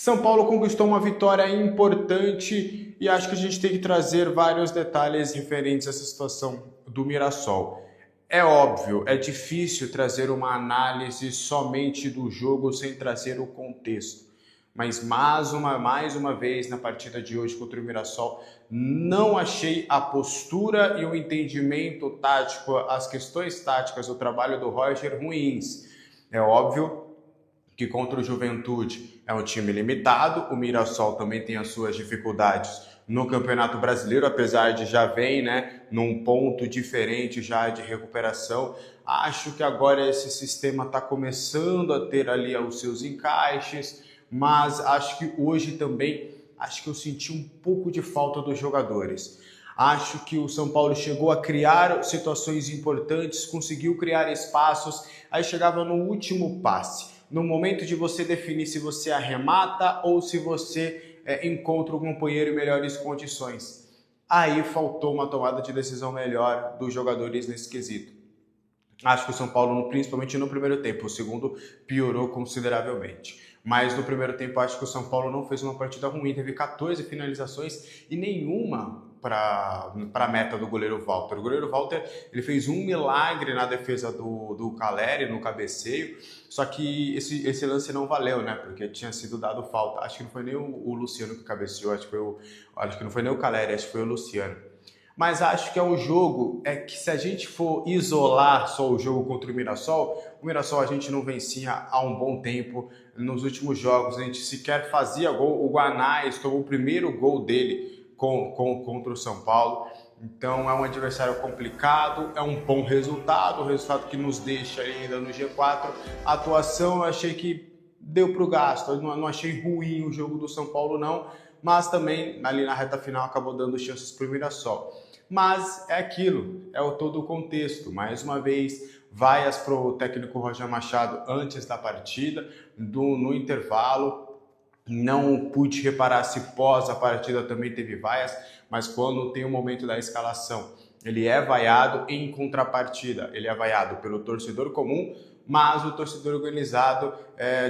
São Paulo conquistou uma vitória importante e acho que a gente tem que trazer vários detalhes referentes a essa situação do Mirassol. É óbvio, é difícil trazer uma análise somente do jogo sem trazer o contexto. Mas mais uma vez na partida de hoje contra o Mirassol, não achei a postura e o entendimento tático, as questões táticas, o trabalho do Roger ruins. É óbvio que contra o Juventude é um time limitado, o Mirassol também tem as suas dificuldades no Campeonato Brasileiro, apesar de já vem, num ponto diferente já de recuperação. Acho que agora esse sistema está começando a ter ali os seus encaixes, mas acho que hoje também, acho que eu senti um pouco de falta dos jogadores. Acho que o São Paulo chegou a criar situações importantes, conseguiu criar espaços, aí chegava no último passe. No momento de você definir se você arremata ou se você encontra o companheiro em melhores condições. Aí faltou uma tomada de decisão melhor dos jogadores nesse quesito. Acho que o São Paulo, principalmente no primeiro tempo, o segundo piorou consideravelmente. Mas no primeiro tempo, acho que o São Paulo não fez uma partida ruim. Teve 14 finalizações e nenhuma para a meta do goleiro Walter. O goleiro Walter ele fez um milagre na defesa do Caleri, no cabeceio. Só que esse lance não valeu, né? Porque tinha sido dado falta. Acho que não foi nem o Luciano que cabeceou, acho que não foi nem o Caleri, acho que foi o Luciano. Mas acho que é um jogo que se a gente for isolar só o jogo contra o Mirassol a gente não vencia há um bom tempo. Nos últimos jogos a gente sequer fazia gol. O Guanais tomou o primeiro gol dele contra o São Paulo. Então é um adversário complicado, é um bom resultado, o resultado que nos deixa ainda no G4. A atuação eu achei que deu para o gasto, eu não achei ruim o jogo do São Paulo não, mas também ali na reta final acabou dando chances para o Mirassol. Mas é aquilo, é todo o contexto. Mais uma vez, vaias para o técnico Roger Machado antes da partida, no intervalo. Não pude reparar se pós a partida também teve vaias, mas quando tem o momento da escalação, ele é vaiado. Em contrapartida, ele é vaiado pelo torcedor comum, mas o torcedor organizado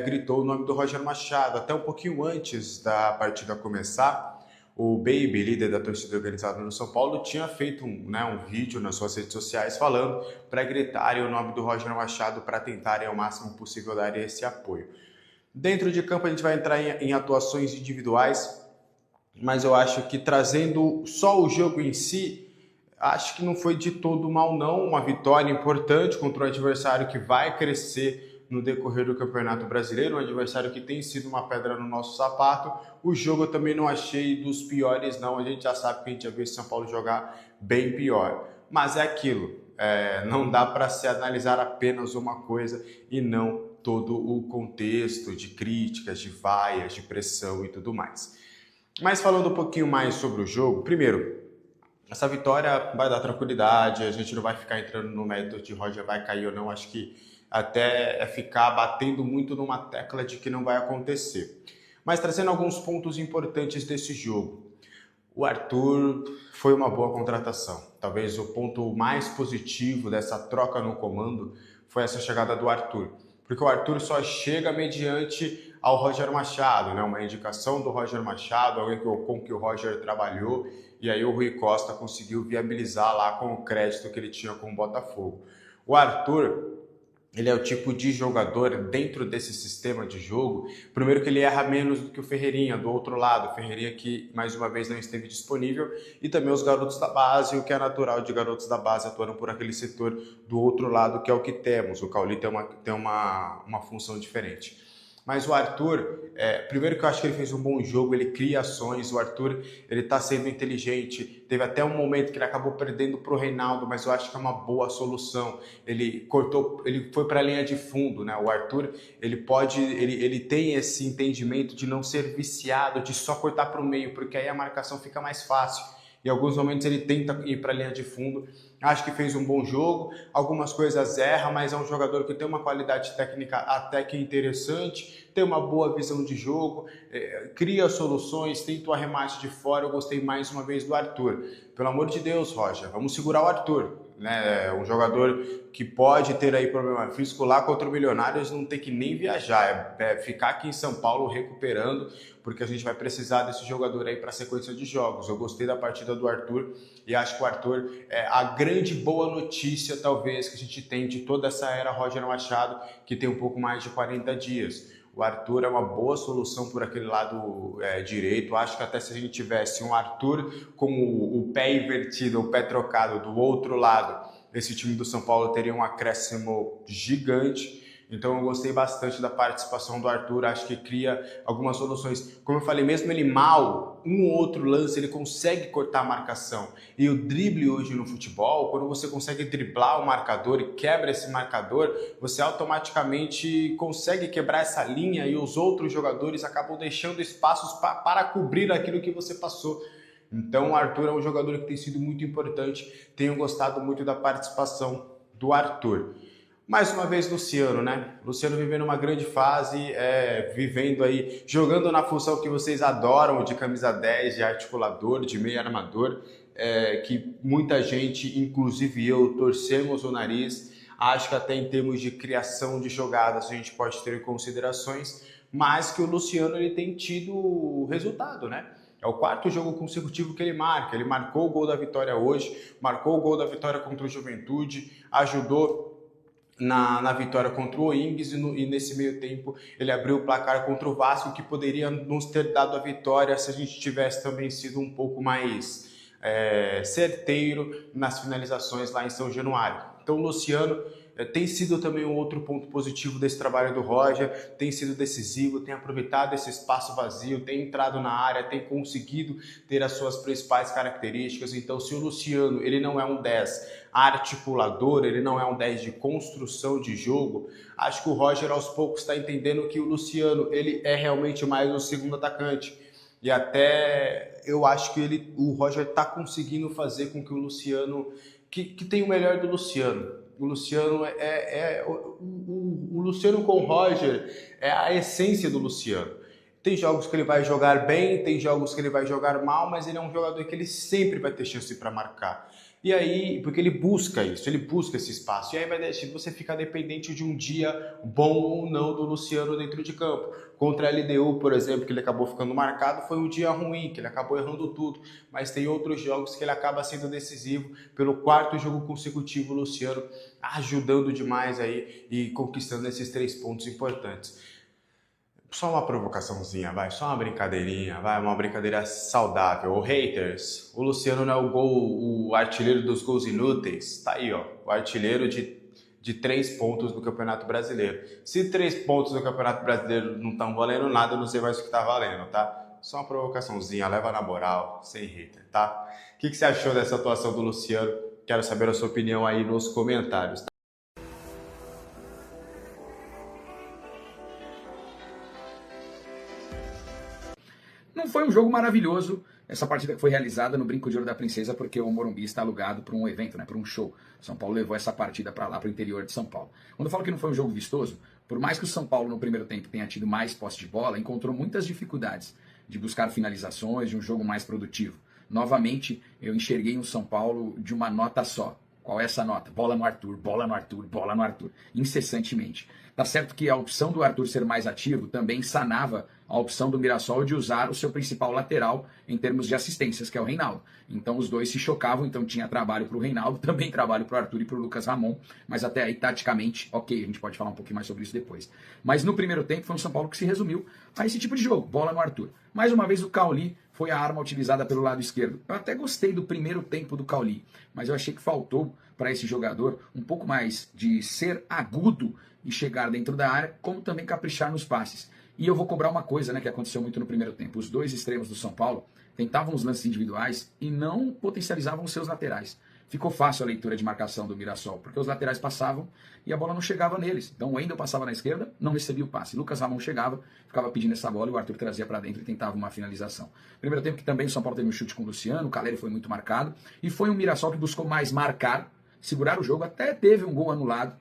gritou o nome do Roger Machado. Até um pouquinho antes da partida começar, o Baby, líder da torcida organizada no São Paulo, tinha feito um vídeo nas suas redes sociais falando para gritarem o nome do Roger Machado para tentarem ao máximo possível dar esse apoio. Dentro de campo a gente vai entrar em atuações individuais, mas eu acho que trazendo só o jogo em si, acho que não foi de todo mal não, uma vitória importante contra um adversário que vai crescer no decorrer do Campeonato Brasileiro, um adversário que tem sido uma pedra no nosso sapato. O jogo eu também não achei dos piores não, a gente já sabe que a gente já viu o São Paulo jogar bem pior, mas é aquilo, não dá para se analisar apenas uma coisa e não todo o contexto de críticas, de vaias, de pressão e tudo mais. Mas falando um pouquinho mais sobre o jogo, primeiro, essa vitória vai dar tranquilidade, a gente não vai ficar entrando no mérito de Roger vai cair ou não, acho que até é ficar batendo muito numa tecla de que não vai acontecer. Mas trazendo alguns pontos importantes desse jogo. O Arthur foi uma boa contratação. Talvez o ponto mais positivo dessa troca no comando foi essa chegada do Arthur. Porque o Arthur só chega mediante ao Roger Machado, uma indicação do Roger Machado, alguém com que o Roger trabalhou, e aí o Rui Costa conseguiu viabilizar lá com o crédito que ele tinha com o Botafogo. O Arthur, ele é o tipo de jogador dentro desse sistema de jogo, primeiro que ele erra menos do que o Ferreirinha, do outro lado, o Ferreirinha que mais uma vez não esteve disponível, e também os garotos da base, o que é natural de garotos da base atuando por aquele setor do outro lado, que é o que temos. O Cauli tem uma função diferente. Mas o Arthur, primeiro que eu acho que ele fez um bom jogo, ele cria ações, o Arthur ele está sendo inteligente, teve até um momento que ele acabou perdendo para o Reinaldo, mas eu acho que é uma boa solução, ele foi para a linha de fundo, o Arthur ele tem esse entendimento de não ser viciado, de só cortar para o meio, porque aí a marcação fica mais fácil. Em alguns momentos ele tenta ir para a linha de fundo acho que fez um bom jogo, algumas coisas erra, mas é um jogador que tem uma qualidade técnica até que interessante, tem uma boa visão de jogo, cria soluções, tenta o arremate de fora. Eu gostei mais uma vez do Arthur. Pelo amor de Deus, Roger, vamos segurar o Arthur, né? Um jogador que pode ter aí problema físico lá contra o Milionários, não tem que nem viajar, é ficar aqui em São Paulo recuperando, porque a gente vai precisar desse jogador aí para a sequência de jogos. Eu gostei da partida do Arthur e acho que o Arthur é a grande boa notícia, talvez, que a gente tem de toda essa era Roger Machado, que tem um pouco mais de 40 dias. O Arthur é uma boa solução por aquele lado direito. Acho que até se a gente tivesse um Arthur com o pé invertido, o pé trocado do outro lado, esse time do São Paulo teria um acréscimo gigante. Então eu gostei bastante da participação do Arthur, acho que cria algumas soluções. Como eu falei, mesmo ele mal, um ou outro lance, ele consegue cortar a marcação. E o drible hoje no futebol, quando você consegue driblar o marcador e quebra esse marcador, você automaticamente consegue quebrar essa linha e os outros jogadores acabam deixando espaços para cobrir aquilo que você passou. Então o Arthur é um jogador que tem sido muito importante, tenho gostado muito da participação do Arthur. Mais uma vez Luciano, né? Luciano vivendo uma grande fase, vivendo aí, jogando na função que vocês adoram, de camisa 10, de articulador, de meio armador, que muita gente, inclusive eu, torcemos o nariz. Acho que até em termos de criação de jogadas a gente pode ter considerações, mas que o Luciano ele tem tido resultado, né? É o quarto jogo consecutivo que ele marca. Ele marcou o gol da vitória hoje, marcou o gol da vitória contra o Juventude, ajudou na vitória contra o Ings e nesse meio tempo ele abriu o placar contra o Vasco, que poderia nos ter dado a vitória se a gente tivesse também sido um pouco mais certeiro nas finalizações lá em São Januário. Então o Luciano tem sido também um outro ponto positivo desse trabalho do Roger, tem sido decisivo, tem aproveitado esse espaço vazio, tem entrado na área, tem conseguido ter as suas principais características. Então se o Luciano ele não é um 10 articulador, ele não é um 10 de construção de jogo, acho que o Roger aos poucos está entendendo que o Luciano ele é realmente mais um segundo atacante. E até eu acho que o Roger está conseguindo fazer com que o Luciano, que tem o melhor do Luciano. O Luciano o Luciano com o Roger é a essência do Luciano. Tem jogos que ele vai jogar bem, tem jogos que ele vai jogar mal, mas ele é um jogador que ele sempre vai ter chance para marcar. E aí, porque ele busca isso, ele busca esse espaço. E aí vai deixar você ficar dependente de um dia bom ou não do Luciano dentro de campo. Contra a LDU, por exemplo, que ele acabou ficando marcado, foi um dia ruim, que ele acabou errando tudo. Mas tem outros jogos que ele acaba sendo decisivo. Pelo quarto jogo consecutivo, o Luciano ajudando demais aí e conquistando esses 3 pontos importantes. Só uma provocaçãozinha, vai, só uma brincadeirinha, vai, uma brincadeira saudável. Ô, haters, o Luciano não é o artilheiro dos gols inúteis? Tá aí, ó, o artilheiro de 3 pontos no Campeonato Brasileiro. Se 3 pontos no Campeonato Brasileiro não estão valendo nada, eu não sei mais o que tá valendo, tá? Só uma provocaçãozinha, leva na moral, sem hater, tá? O que você achou dessa atuação do Luciano? Quero saber a sua opinião aí nos comentários, tá? Não foi um jogo maravilhoso, essa partida que foi realizada no Brinco de Ouro da Princesa, porque o Morumbi está alugado para um evento, né, para um show. São Paulo levou essa partida para lá, para o interior de São Paulo. Quando eu falo que não foi um jogo vistoso, por mais que o São Paulo no primeiro tempo tenha tido mais posse de bola, encontrou muitas dificuldades de buscar finalizações, de um jogo mais produtivo. Novamente, eu enxerguei um São Paulo de uma nota só. Qual é essa nota? Bola no Arthur, bola no Arthur, bola no Arthur, incessantemente. Tá certo que a opção do Arthur ser mais ativo também sanava a opção do Mirassol de usar o seu principal lateral em termos de assistências, que é o Reinaldo. Então os dois se chocavam, então tinha trabalho para o Reinaldo, também trabalho para o Arthur e para o Lucas Ramon, mas até aí taticamente, ok, a gente pode falar um pouquinho mais sobre isso depois. Mas no primeiro tempo foi um São Paulo que se resumiu a esse tipo de jogo, bola no Arthur. Mais uma vez o Cauli foi a arma utilizada pelo lado esquerdo. Eu até gostei do primeiro tempo do Cauli, mas eu achei que faltou para esse jogador um pouco mais de ser agudo e chegar dentro da área, como também caprichar nos passes. E eu vou cobrar uma coisa, né, que aconteceu muito no primeiro tempo. Os dois extremos do São Paulo tentavam os lances individuais e não potencializavam os seus laterais. Ficou fácil a leitura de marcação do Mirassol, porque os laterais passavam e a bola não chegava neles. Então o Wendel passava na esquerda, não recebia o passe. Lucas Ramon chegava, ficava pedindo essa bola e o Arthur trazia para dentro e tentava uma finalização. Primeiro tempo que também o São Paulo teve um chute com o Luciano, o Caleri foi muito marcado. E foi um Mirassol que buscou mais marcar segurar o jogo, até teve um gol anulado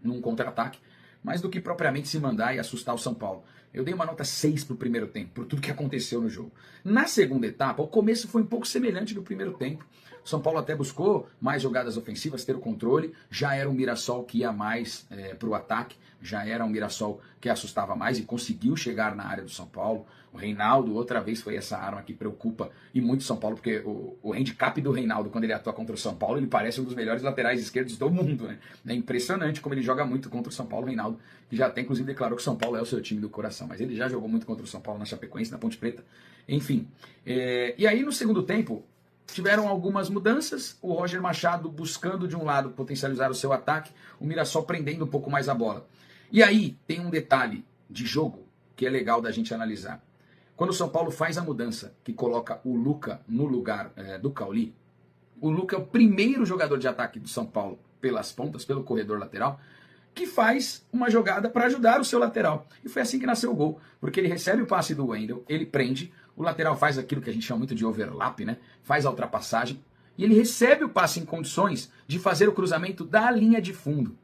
num contra-ataque, mais do que propriamente se mandar e assustar o São Paulo. Eu dei uma nota 6 pro primeiro tempo, por tudo que aconteceu no jogo. Na segunda etapa, o começo foi um pouco semelhante do primeiro tempo. O São Paulo até buscou mais jogadas ofensivas, ter o controle. Já era um Mirassol que ia mais pro ataque, já era um Mirassol que assustava mais e conseguiu chegar na área do São Paulo. O Reinaldo, outra vez, foi essa arma que preocupa e muito o São Paulo, porque o handicap do Reinaldo, quando ele atua contra o São Paulo, ele parece um dos melhores laterais esquerdos do mundo, né? É impressionante como ele joga muito contra o São Paulo. O Reinaldo, que já até inclusive declarou que o São Paulo é o seu time do coração, mas ele já jogou muito contra o São Paulo na Chapecoense, na Ponte Preta, enfim. E aí no segundo tempo, tiveram algumas mudanças, o Roger Machado buscando de um lado potencializar o seu ataque, o Mirassol prendendo um pouco mais a bola. E aí tem um detalhe de jogo que é legal da gente analisar. Quando o São Paulo faz a mudança, que coloca o Luca no lugar do Cauli, o Luca é o primeiro jogador de ataque do São Paulo pelas pontas, pelo corredor lateral, que faz uma jogada para ajudar o seu lateral. E foi assim que nasceu o gol, porque ele recebe o passe do Wendel, ele prende, o lateral faz aquilo que a gente chama muito de overlap, né? Faz a ultrapassagem, e ele recebe o passe em condições de fazer o cruzamento da linha de fundo.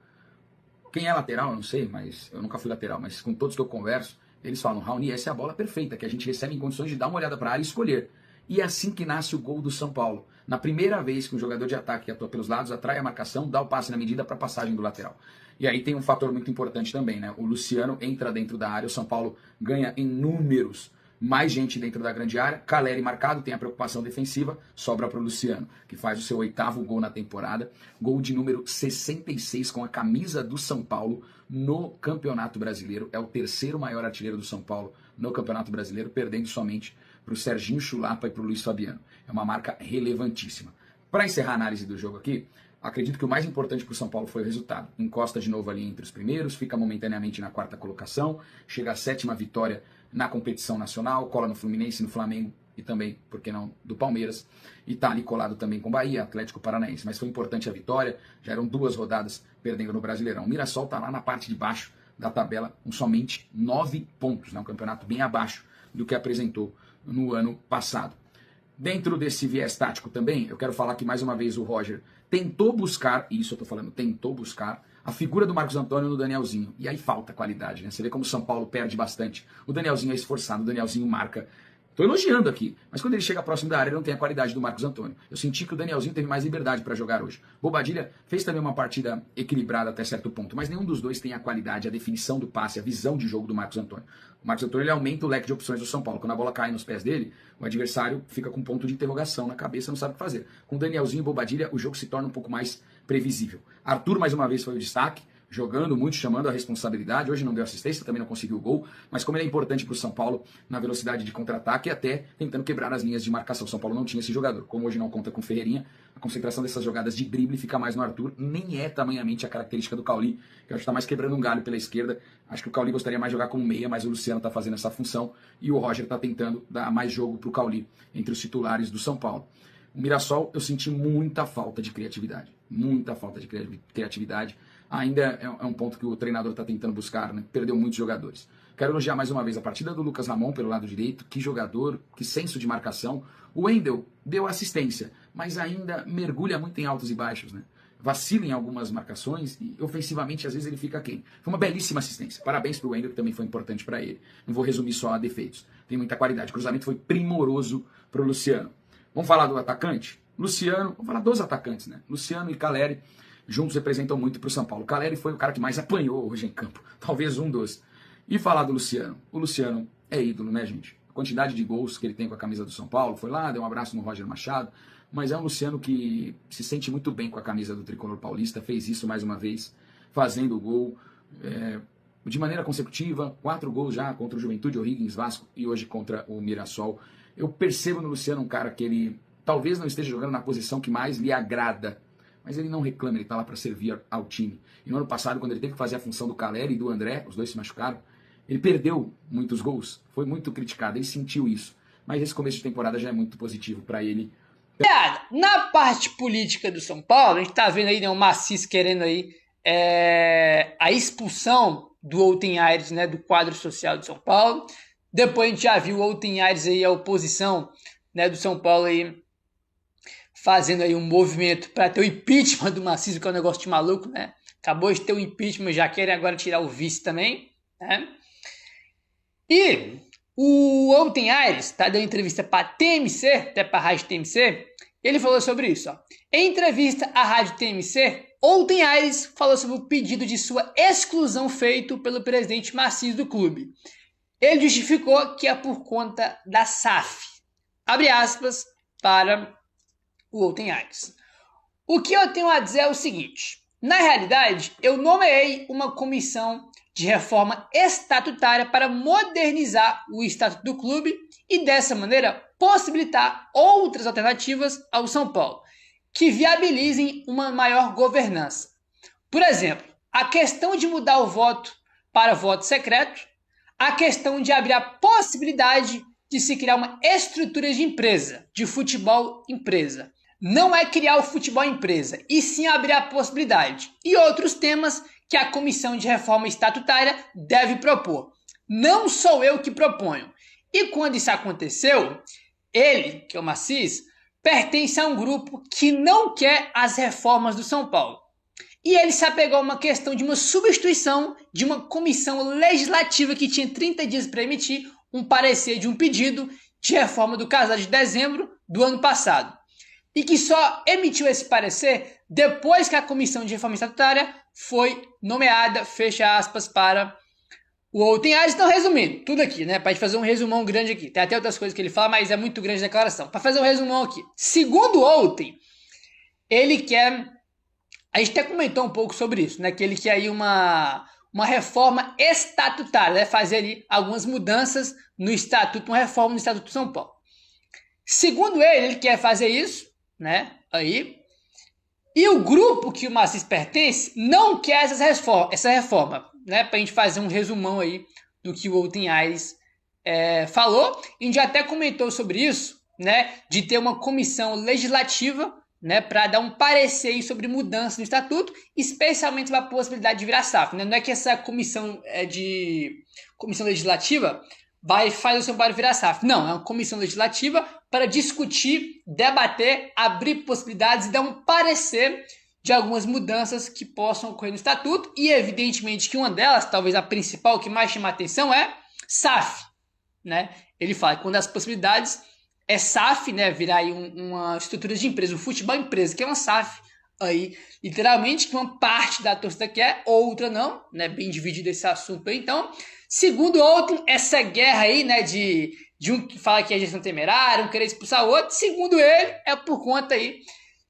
Quem é lateral, eu não sei, mas eu nunca fui lateral, mas com todos que eu converso, eles falam, Raoni, essa é a bola perfeita, que a gente recebe em condições de dar uma olhada para a área e escolher. E é assim que nasce o gol do São Paulo. Na primeira vez que um jogador de ataque que atua pelos lados, atrai a marcação, dá o passe na medida para a passagem do lateral. E aí tem um fator muito importante também, né? O Luciano entra dentro da área, o São Paulo ganha em números, mais gente dentro da grande área, Caleri marcado, tem a preocupação defensiva, sobra para o Luciano, que faz o seu 8º gol na temporada, gol de número 66 com a camisa do São Paulo no Campeonato Brasileiro, é o 3º maior artilheiro do São Paulo no Campeonato Brasileiro, perdendo somente para o Serginho Chulapa e para o Luiz Fabiano. É uma marca relevantíssima. Para encerrar a análise do jogo aqui, acredito que o mais importante para o São Paulo foi o resultado. Encosta de novo ali entre os primeiros, fica momentaneamente na 4ª colocação, chega à 7ª vitória na competição nacional, cola no Fluminense, no Flamengo e também, por que não, do Palmeiras. E está ali colado também com Bahia, Atlético Paranaense. Mas foi importante a vitória, já eram 2 rodadas perdendo no Brasileirão. O Mirassol está lá na parte de baixo da tabela com somente 9 pontos, né? Um campeonato bem abaixo do que apresentou no ano passado. Dentro desse viés tático também, eu quero falar que mais uma vez o Roger tentou buscar, e isso eu estou falando, tentou buscar, a figura do Marcos Antônio no Danielzinho. E aí falta qualidade, né? Você vê como o São Paulo perde bastante. O Danielzinho é esforçado, o Danielzinho marca. Estou elogiando aqui, mas quando ele chega próximo da área, ele não tem a qualidade do Marcos Antônio. Eu senti que o Danielzinho teve mais liberdade para jogar hoje. Bobadilha fez também uma partida equilibrada até certo ponto, mas nenhum dos dois tem a qualidade, a definição do passe, a visão de jogo do Marcos Antônio. O Marcos Antônio ele aumenta o leque de opções do São Paulo. Quando a bola cai nos pés dele, o adversário fica com um ponto de interrogação na cabeça, não sabe o que fazer. Com o Danielzinho e Bobadilha, o jogo se torna um pouco mais previsível. Arthur, mais uma vez, foi o destaque, jogando muito, chamando a responsabilidade. Hoje não deu assistência, também não conseguiu o gol, mas como ele é importante para o São Paulo na velocidade de contra-ataque e até tentando quebrar as linhas de marcação. O São Paulo não tinha esse jogador. Como hoje não conta com o Ferreirinha, a concentração dessas jogadas de drible fica mais no Arthur. Nem é tamanhamente a característica do Cauli, que eu acho que está mais quebrando um galho pela esquerda. Acho que o Cauli gostaria mais de jogar como meia, mas o Luciano está fazendo essa função e o Roger está tentando dar mais jogo para o Cauli entre os titulares do São Paulo. O Mirassol, eu senti muita falta de criatividade. Muita falta de criatividade. Ainda é um ponto que o treinador está tentando buscar, né? Perdeu muitos jogadores. Quero elogiar mais uma vez a partida do Lucas Ramon pelo lado direito. Que jogador, que senso de marcação. O Wendel deu assistência, mas ainda mergulha muito em altos e baixos, né? Vacila em algumas marcações e ofensivamente às vezes ele fica aquém. Foi uma belíssima assistência. Parabéns para o Wendel, que também foi importante para ele. Não vou resumir só a defeitos. Tem muita qualidade. O cruzamento foi primoroso para o Luciano. Vamos falar do atacante? Luciano, vamos falar dos atacantes, né? Luciano e Caleri juntos representam muito para o São Paulo. O Caleri foi o cara que mais apanhou hoje em campo. Talvez um dos. E falar do Luciano. O Luciano é ídolo, né, gente? A quantidade de gols que ele tem com a camisa do São Paulo. Foi lá, deu um abraço no Roger Machado. Mas é um Luciano que se sente muito bem com a camisa do Tricolor Paulista. Fez isso mais uma vez, fazendo o gol de maneira consecutiva. 4 gols já contra o Juventude, O'Higgins, Vasco e hoje contra o Mirassol. Eu percebo no Luciano um cara que ele talvez não esteja jogando na posição que mais lhe agrada. Mas ele não reclama, ele está lá para servir ao time. E no ano passado, quando ele teve que fazer a função do Caleri e do André, os dois se machucaram, ele perdeu muitos gols, foi muito criticado, ele sentiu isso. Mas esse começo de temporada já é muito positivo para ele. Na parte política do São Paulo, a gente está vendo aí, né, o Macis querendo aí a expulsão do Outen Aires, né, do quadro social de São Paulo. Depois a gente já viu o Outen Aires aí, a oposição, né, do São Paulo aí, fazendo aí um movimento para ter o impeachment do Maciço, que é um negócio de maluco, né? Acabou de ter o impeachment, já querem agora tirar o vice também, né? E o Outen Aires tá dando entrevista para TMC, até para a Rádio TMC, ele falou sobre isso, ó. Em entrevista à Rádio TMC, Outen Aires falou sobre o pedido de sua exclusão feito pelo presidente Maciço do clube. Ele justificou que é por conta da SAF. Abre aspas para o Outen Aires. O que eu tenho a dizer é o seguinte: na realidade, eu nomeei uma comissão de reforma estatutária para modernizar o estatuto do clube e dessa maneira possibilitar outras alternativas ao São Paulo, que viabilizem uma maior governança. Por exemplo, a questão de mudar o voto para voto secreto, a questão de abrir a possibilidade de se criar uma estrutura de empresa, de futebol empresa. Não é criar o futebol empresa, e sim abrir a possibilidade. E outros temas que a Comissão de Reforma Estatutária deve propor. Não sou eu que proponho. E quando isso aconteceu, ele, que é o Maciço, pertence a um grupo que não quer as reformas do São Paulo. E ele se apegou a uma questão de uma substituição de uma comissão legislativa que tinha 30 dias para emitir um parecer de um pedido de reforma do Casado de dezembro do ano passado. E que só emitiu esse parecer depois que a Comissão de Reforma Estatutária foi nomeada, fecha aspas, para o Outen Aires. Então, resumindo, tudo aqui, né? Para gente fazer um resumão grande aqui. Tem até outras coisas que ele fala, mas é muito grande a declaração. Para fazer um resumão aqui. Segundo o Outen, ele quer... A gente até comentou um pouco sobre isso, né? Que ele quer aí uma reforma estatutária, né? Fazer ali algumas mudanças no estatuto, uma reforma no Estatuto de São Paulo. Segundo ele quer fazer isso, né? Aí. E o grupo que o Maciço pertence não quer essa reforma, né? Pra gente fazer um resumão aí do que o Outen Aires falou. A gente já até comentou sobre isso, né? De ter uma comissão legislativa, né? Para dar um parecer aí sobre mudança no estatuto, especialmente sobre a possibilidade de virar SAF, né? Não é que essa comissão comissão legislativa vai fazer o São Paulo virar SAF. Não, é uma comissão legislativa para discutir, debater, abrir possibilidades e dar um parecer de algumas mudanças que possam ocorrer no estatuto. E evidentemente que uma delas, talvez a principal que mais chama a atenção, é SAF, né? Ele fala que uma das possibilidades é SAF, né? Virar aí uma estrutura de empresa, um futebol empresa, que é uma SAF. Aí, literalmente, que uma parte da torcida quer, outra não, né? Bem dividido esse assunto aí. Então, segundo Outen, essa guerra aí, né? De um que fala que é gestão temerária, um querer expulsar o outro, segundo ele, é por conta aí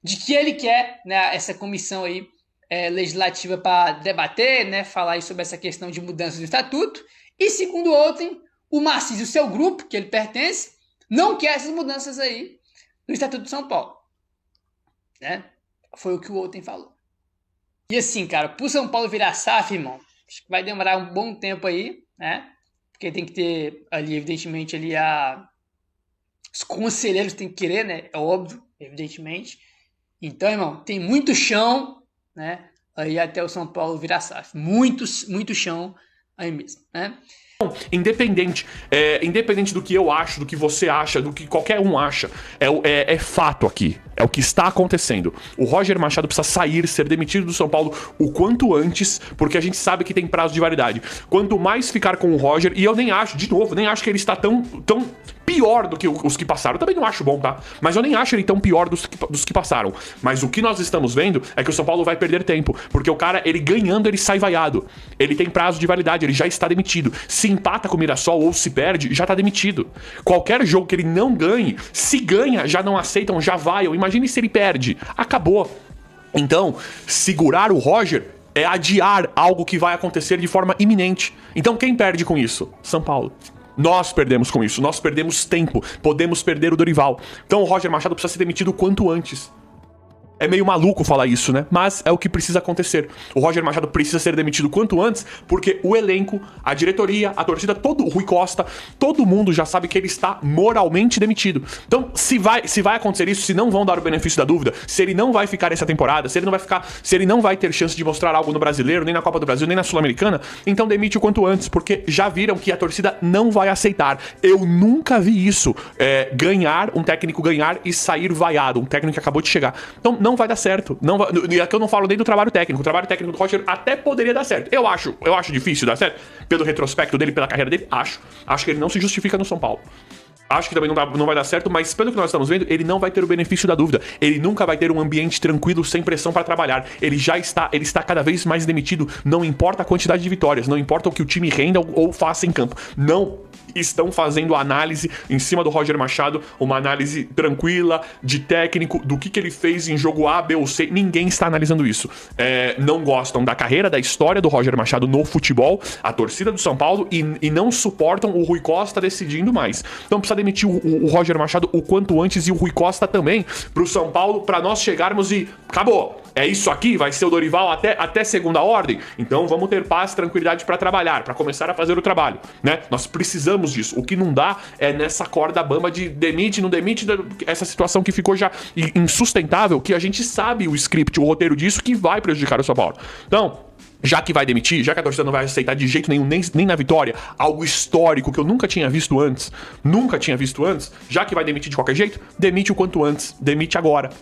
de que ele quer, né? Essa comissão aí legislativa para debater, né? Falar aí sobre essa questão de mudança do estatuto. E segundo Outen, o Maciço e o seu grupo, que ele pertence, não quer essas mudanças aí no Estatuto de São Paulo, né? Foi o que o Outen falou. E assim, cara, pro São Paulo virar SAF, irmão, acho que vai demorar um bom tempo aí, né? Porque tem que ter ali, evidentemente, ali os conselheiros têm que querer, né? É óbvio, evidentemente. Então, irmão, tem muito chão, né? Aí até o São Paulo virar SAF. Muito chão aí mesmo, né? Independente do que eu acho, do que você acha, do que qualquer um acha, é fato aqui. É o que está acontecendo. O Roger Machado precisa sair, ser demitido do São Paulo o quanto antes, porque a gente sabe que tem prazo de validade. Quanto mais ficar com o Roger, e eu nem acho, de novo, nem acho que ele está tão pior do que os que passaram. Eu também não acho bom, tá? Mas eu nem acho ele tão pior dos que passaram. Mas o que nós estamos vendo é que o São Paulo vai perder tempo, porque o cara, ele ganhando, ele sai vaiado. Ele tem prazo de validade, ele já está demitido. Se empata com o Mirassol ou se perde, já está demitido. Qualquer jogo que ele não ganhe, se ganha, já não aceitam, já vaiam. Imagine se ele perde. Acabou. Então, segurar o Roger é adiar algo que vai acontecer de forma iminente. Então, quem perde com isso? São Paulo. Nós perdemos com isso. Nós perdemos tempo. Podemos perder o Dorival. Então, o Roger Machado precisa ser demitido o quanto antes. É meio maluco falar isso, né? Mas é o que precisa acontecer. O Roger Machado precisa ser demitido quanto antes, porque o elenco, a diretoria, a torcida, o Rui Costa, todo mundo já sabe que ele está moralmente demitido. Então, se vai acontecer isso, se não vão dar o benefício da dúvida, se ele não vai ficar essa temporada, se ele não vai ter chance de mostrar algo no Brasileiro, nem na Copa do Brasil, nem na Sul-Americana, então demite o quanto antes, porque já viram que a torcida não vai aceitar. Eu nunca vi isso, um técnico ganhar e sair vaiado, um técnico que acabou de chegar. Então, não vai dar certo. E aqui eu não falo nem do trabalho técnico. O trabalho técnico do Roger até poderia dar certo. Eu acho difícil dar certo. Pelo retrospecto dele, pela carreira dele, acho. Acho que ele não se justifica no São Paulo. Acho que também não vai dar certo, mas pelo que nós estamos vendo, ele não vai ter o benefício da dúvida. Ele nunca vai ter um ambiente tranquilo, sem pressão para trabalhar. Ele está cada vez mais demitido. Não importa a quantidade de vitórias, não importa o que o time renda ou faça em campo. Não estão fazendo análise em cima do Roger Machado, uma análise tranquila, de técnico, do que ele fez em jogo A, B ou C. Ninguém está analisando isso. Não gostam da carreira, da história do Roger Machado no futebol, a torcida do São Paulo, e não suportam o Rui Costa decidindo mais. Então precisa demitir o Roger Machado o quanto antes, e o Rui Costa também, pro São Paulo, para nós chegarmos e acabou. É isso aqui? Vai ser o Dorival até segunda ordem? Então vamos ter paz, tranquilidade para trabalhar, para começar a fazer o trabalho, né? Nós precisamos disso. O que não dá é nessa corda bamba de demite, não demite, essa situação que ficou já insustentável, que a gente sabe o script, o roteiro disso, que vai prejudicar o São Paulo. Então, já que vai demitir, já que a torcida não vai aceitar de jeito nenhum, nem na vitória, algo histórico que eu nunca tinha visto antes, já que vai demitir de qualquer jeito, demite o quanto antes, demite agora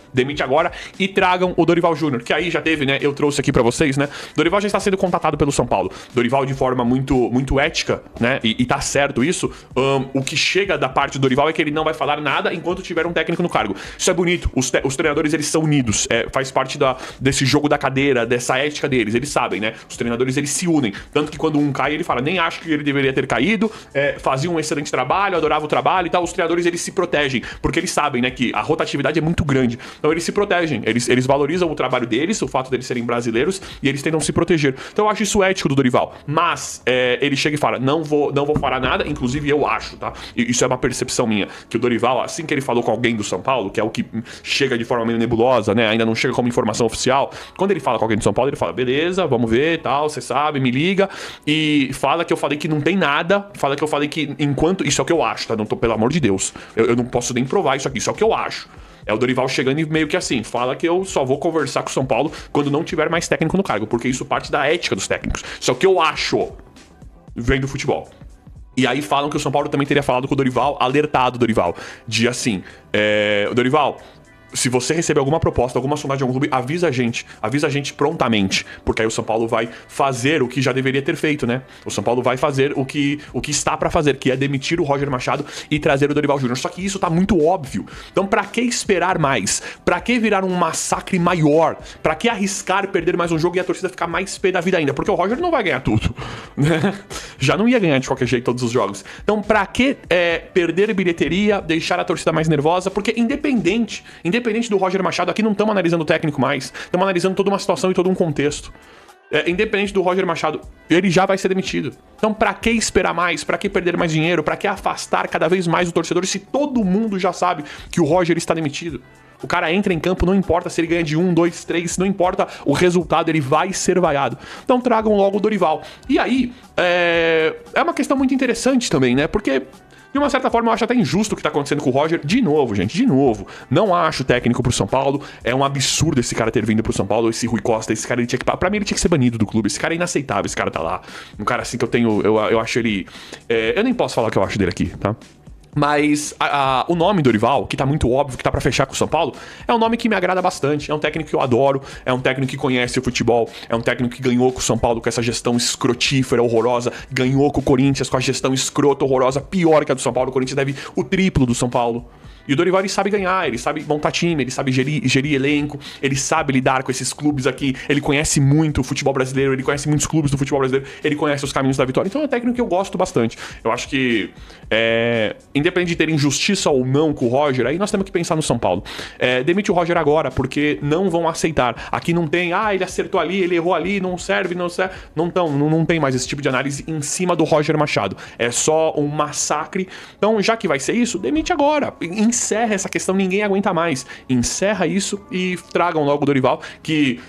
e tragam o Dorival Júnior, que aí já teve, né, eu trouxe aqui pra vocês, né, Dorival já está sendo contatado pelo São Paulo, Dorival de forma muito ética, né, e tá certo isso, o que chega da parte do Dorival é que ele não vai falar nada enquanto tiver um técnico no cargo. Isso é bonito, os treinadores, eles são unidos, faz parte desse jogo da cadeira, dessa ética deles, eles sabem, né? Os treinadores, eles se unem. Tanto que quando um cai, ele fala, nem acho que ele deveria ter caído, fazia um excelente trabalho, adorava o trabalho e tal. Os treinadores, eles se protegem, porque eles sabem, né, que a rotatividade é muito grande. Então eles se protegem, eles valorizam o trabalho deles, o fato deles serem brasileiros, e eles tentam se proteger. Então eu acho isso ético do Dorival. Mas ele chega e fala, não vou falar nada, inclusive eu acho, tá? E isso é uma percepção minha, que o Dorival, assim que ele falou com alguém do São Paulo, que é o que chega de forma meio nebulosa, né, ainda não chega como informação oficial, quando ele fala com alguém do São Paulo, ele fala, beleza, vamos ver, tal, você sabe, me liga, e fala que eu falei que não tem nada, fala que eu falei que enquanto, isso é o que eu acho, tá? Não tô, pelo amor de Deus, eu não posso nem provar isso aqui, isso é o que eu acho. É o Dorival chegando e meio que assim, fala que eu só vou conversar com o São Paulo quando não tiver mais técnico no cargo, porque isso parte da ética dos técnicos. Isso é o que eu acho, vem do futebol. E aí falam que o São Paulo também teria falado com o Dorival, alertado o Dorival, de assim, Dorival, se você receber alguma proposta, alguma sondagem de algum clube, avisa a gente prontamente, porque aí o São Paulo vai fazer o que já deveria ter feito, né? O São Paulo vai fazer o que está pra fazer, que é demitir o Roger Machado e trazer o Dorival Júnior. Só que isso tá muito óbvio. Então pra que esperar mais? Pra que virar um massacre maior? Pra que arriscar perder mais um jogo e a torcida ficar mais pé da vida ainda? Porque o Roger não vai ganhar tudo, né? Já não ia ganhar de qualquer jeito todos os jogos. Então pra que perder bilheteria, deixar a torcida mais nervosa? Porque independente do Roger Machado, aqui não estamos analisando o técnico mais, estamos analisando toda uma situação e todo um contexto. Independente do Roger Machado, ele já vai ser demitido. Então pra que esperar mais? Pra que perder mais dinheiro? Pra que afastar cada vez mais o torcedor se todo mundo já sabe que o Roger está demitido? O cara entra em campo, não importa se ele ganha de 1, 2, 3, não importa o resultado, ele vai ser vaiado. Então tragam logo o Dorival. E aí, é uma questão muito interessante também, né? Porque de uma certa forma, eu acho até injusto o que tá acontecendo com o Roger. De novo, gente, de novo. Não acho técnico pro São Paulo. É um absurdo esse cara ter vindo pro São Paulo. Esse Rui Costa, esse cara, ele tinha que... Pra mim, ele tinha que ser banido do clube. Esse cara é inaceitável, esse cara tá lá. Um cara assim que eu tenho... Eu acho ele... eu nem posso falar o que eu acho dele aqui, tá? Mas o nome Dorival, que tá muito óbvio, que tá pra fechar com o São Paulo, é um nome que me agrada bastante. É um técnico que eu adoro, é um técnico que conhece o futebol, é um técnico que ganhou com o São Paulo com essa gestão escrotífera, horrorosa, ganhou com o Corinthians com a gestão escrota, horrorosa, pior que a do São Paulo. O Corinthians deve o triplo do São Paulo. E o Dorival, ele sabe ganhar, ele sabe montar time, ele sabe gerir elenco, ele sabe lidar com esses clubes aqui, ele conhece muito o futebol brasileiro, ele conhece muitos clubes do futebol brasileiro, ele conhece os caminhos da vitória. Então é um técnico que eu gosto bastante. Eu acho que, independente de ter injustiça ou não com o Roger, aí nós temos que pensar no São Paulo. Demite o Roger agora, porque não vão aceitar. Aqui não tem, ele acertou ali, ele errou ali, não serve. Não tem mais esse tipo de análise em cima do Roger Machado. É só um massacre. Então, já que vai ser isso, demite agora. Em encerra essa questão, ninguém aguenta mais. Encerra isso e tragam logo o Dorival, que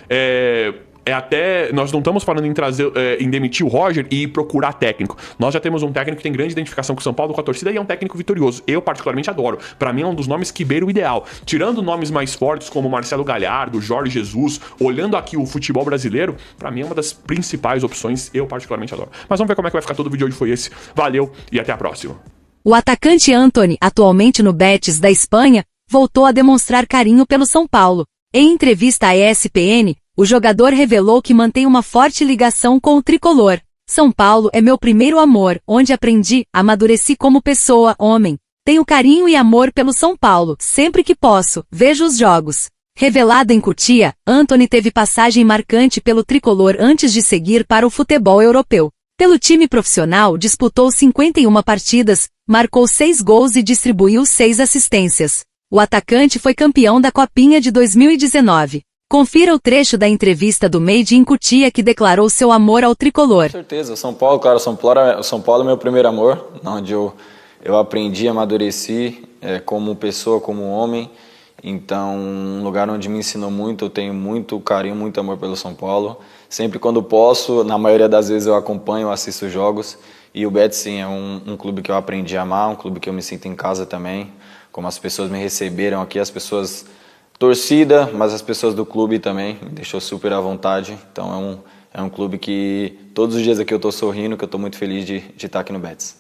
até, nós não estamos falando em trazer, em demitir o Roger e procurar técnico. Nós já temos um técnico que tem grande identificação com o São Paulo, com a torcida, e é um técnico vitorioso. Eu particularmente adoro. Pra mim é um dos nomes que beira o ideal. Tirando nomes mais fortes como Marcelo Galhardo, Jorge Jesus, olhando aqui o futebol brasileiro, pra mim é uma das principais opções, eu particularmente adoro. Mas vamos ver como é que vai ficar todo o vídeo. Hoje foi esse. Valeu e até a próxima. O atacante Antony, atualmente no Betis da Espanha, voltou a demonstrar carinho pelo São Paulo. Em entrevista à ESPN, o jogador revelou que mantém uma forte ligação com o tricolor. São Paulo é meu primeiro amor, onde aprendi, amadureci como pessoa, homem. Tenho carinho e amor pelo São Paulo, sempre que posso, vejo os jogos. Revelado em Cotia, Antony teve passagem marcante pelo tricolor antes de seguir para o futebol europeu. Pelo time profissional, disputou 51 partidas, marcou 6 gols e distribuiu 6 assistências. O atacante foi campeão da Copinha de 2019. Confira o trecho da entrevista do Made in Cotia que declarou seu amor ao tricolor. Com certeza, São Paulo, cara, São Paulo é meu primeiro amor, onde eu aprendi, amadureci como pessoa, como homem. Então, um lugar onde me ensinou muito, eu tenho muito carinho, muito amor pelo São Paulo. Sempre quando posso, na maioria das vezes eu acompanho, assisto jogos. E o Betis, sim, é um clube que eu aprendi a amar, um clube que eu me sinto em casa também. Como as pessoas me receberam aqui, as pessoas... torcida, mas as pessoas do clube também me deixou super à vontade. Então é um clube que todos os dias aqui eu estou sorrindo, que eu estou muito feliz de estar aqui no Betis.